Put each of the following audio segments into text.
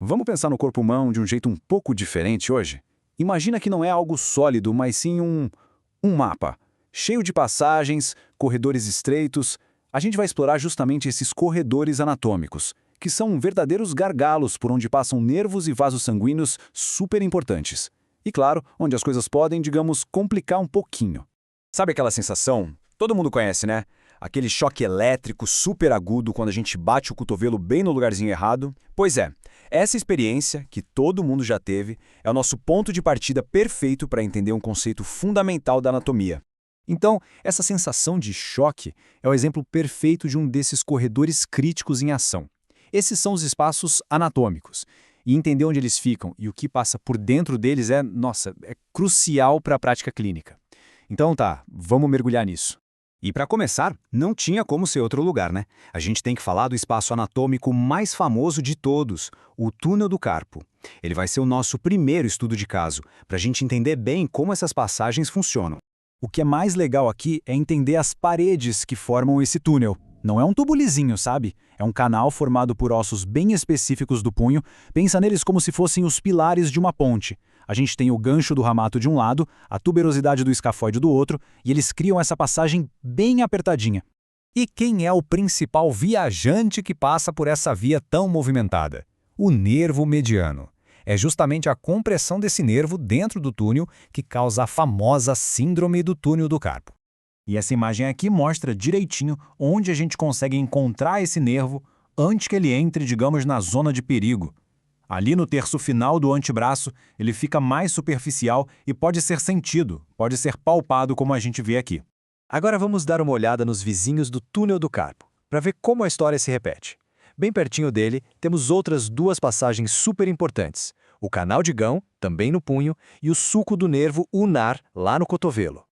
Vamos pensar no corpo humano de um jeito um pouco diferente hoje? Imagina que não é algo sólido, mas sim um mapa, cheio de passagens, corredores estreitos. A gente vai explorar justamente esses corredores anatômicos, que são verdadeiros gargalos por onde passam nervos e vasos sanguíneos super importantes. E claro, onde as coisas podem, digamos, complicar um pouquinho. Sabe aquela sensação? Todo mundo conhece, né? Aquele choque elétrico super agudo quando a gente bate o cotovelo bem no lugarzinho errado? Pois é, essa experiência, que todo mundo já teve, é o nosso ponto de partida perfeito para entender um conceito fundamental da anatomia. Então, essa sensação de choque é o exemplo perfeito de um desses corredores críticos em ação. Esses são os espaços anatômicos. E entender onde eles ficam e o que passa por dentro deles é crucial para a prática clínica. Então tá, vamos mergulhar nisso. E para começar, não tinha como ser outro lugar, né? A gente tem que falar do espaço anatômico mais famoso de todos, o túnel do carpo. Ele vai ser o nosso primeiro estudo de caso, para a gente entender bem como essas passagens funcionam. O que é mais legal aqui é entender as paredes que formam esse túnel. Não é um tubulizinho, sabe? É um canal formado por ossos bem específicos do punho. Pensa neles como se fossem os pilares de uma ponte. A gente tem o gancho do ramato de um lado, a tuberosidade do escafoide do outro, e eles criam essa passagem bem apertadinha. E quem é o principal viajante que passa por essa via tão movimentada? O nervo mediano. É justamente a compressão desse nervo dentro do túnel que causa a famosa síndrome do túnel do carpo. E essa imagem aqui mostra direitinho onde a gente consegue encontrar esse nervo antes que ele entre, digamos, na zona de perigo. Ali no terço final do antebraço, ele fica mais superficial e pode ser sentido, pode ser palpado como a gente vê aqui. Agora vamos dar uma olhada nos vizinhos do túnel do carpo, para ver como a história se repete. Bem pertinho dele, temos outras duas passagens super importantes. O canal de Gão, também no punho, e o sulco do nervo ulnar, lá no cotovelo.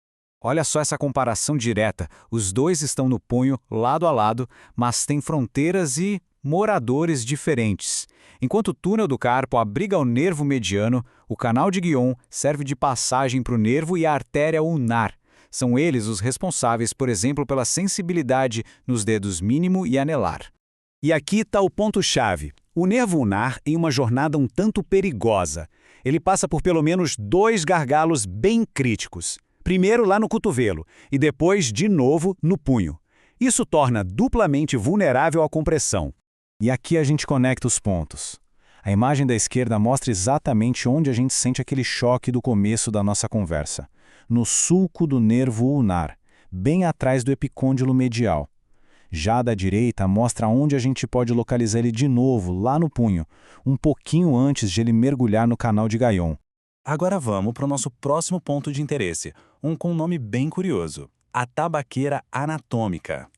Olha só essa comparação direta. Os dois estão no punho, lado a lado, mas têm fronteiras e moradores diferentes. Enquanto o túnel do carpo abriga o nervo mediano, o canal de Guion serve de passagem para o nervo e a artéria ulnar. São eles os responsáveis, por exemplo, pela sensibilidade nos dedos mínimo e anelar. E aqui está o ponto-chave. O nervo ulnar em uma jornada um tanto perigosa. Ele passa por pelo menos 2 gargalos bem críticos. Primeiro lá no cotovelo e depois, de novo, no punho. Isso torna duplamente vulnerável à compressão. E aqui a gente conecta os pontos. A imagem da esquerda mostra exatamente onde a gente sente aquele choque do começo da nossa conversa. No sulco do nervo ulnar, bem atrás do epicôndilo medial. Já a da direita mostra onde a gente pode localizar ele de novo, lá no punho, um pouquinho antes de ele mergulhar no canal de Guion. Agora vamos para o nosso próximo ponto de interesse, um com um nome bem curioso, a tabaqueira anatômica.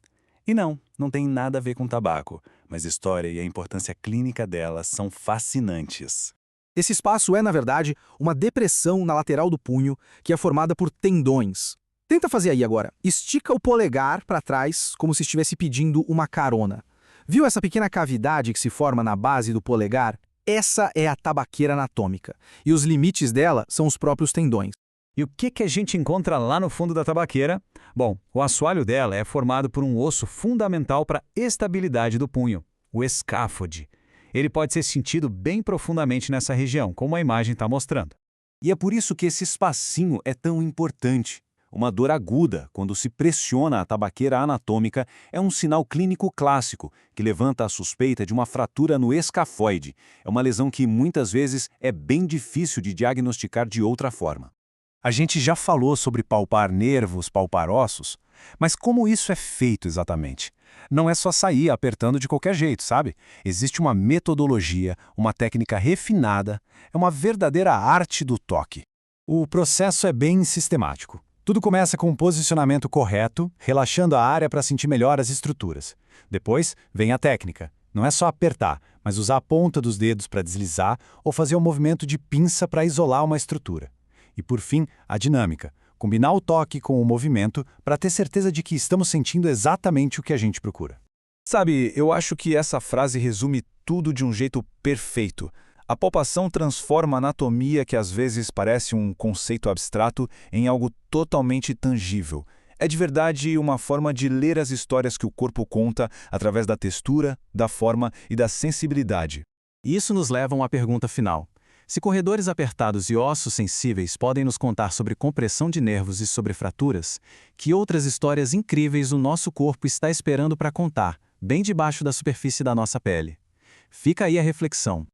E não tem nada a ver com tabaco, mas a história e a importância clínica dela são fascinantes. Esse espaço é, na verdade, uma depressão na lateral do punho que é formada por tendões. Tenta fazer aí agora. Estica o polegar para trás, como se estivesse pedindo uma carona. Viu essa pequena cavidade que se forma na base do polegar? Essa é a tabaqueira anatômica. E os limites dela são os próprios tendões. E o que a gente encontra lá no fundo da tabaqueira? Bom, o assoalho dela é formado por um osso fundamental para a estabilidade do punho, o escáfode. Ele pode ser sentido bem profundamente nessa região, como a imagem está mostrando. E é por isso que esse espacinho é tão importante. Uma dor aguda, quando se pressiona a tabaqueira anatômica, é um sinal clínico clássico que levanta a suspeita de uma fratura no escafoide. É uma lesão que, muitas vezes, é bem difícil de diagnosticar de outra forma. A gente já falou sobre palpar nervos, palpar ossos, mas como isso é feito exatamente? Não é só sair apertando de qualquer jeito, sabe? Existe uma metodologia, uma técnica refinada, é uma verdadeira arte do toque. O processo é bem sistemático. Tudo começa com um posicionamento correto, relaxando a área para sentir melhor as estruturas. Depois vem a técnica. Não é só apertar, mas usar a ponta dos dedos para deslizar ou fazer um movimento de pinça para isolar uma estrutura. E por fim, a dinâmica. Combinar o toque com o movimento para ter certeza de que estamos sentindo exatamente o que a gente procura. Sabe, eu acho que essa frase resume tudo de um jeito perfeito. A palpação transforma a anatomia, que às vezes parece um conceito abstrato, em algo totalmente tangível. É de verdade uma forma de ler as histórias que o corpo conta através da textura, da forma e da sensibilidade. Isso nos leva a uma pergunta final. Se corredores apertados e ossos sensíveis podem nos contar sobre compressão de nervos e sobre fraturas, que outras histórias incríveis o nosso corpo está esperando para contar, bem debaixo da superfície da nossa pele? Fica aí a reflexão.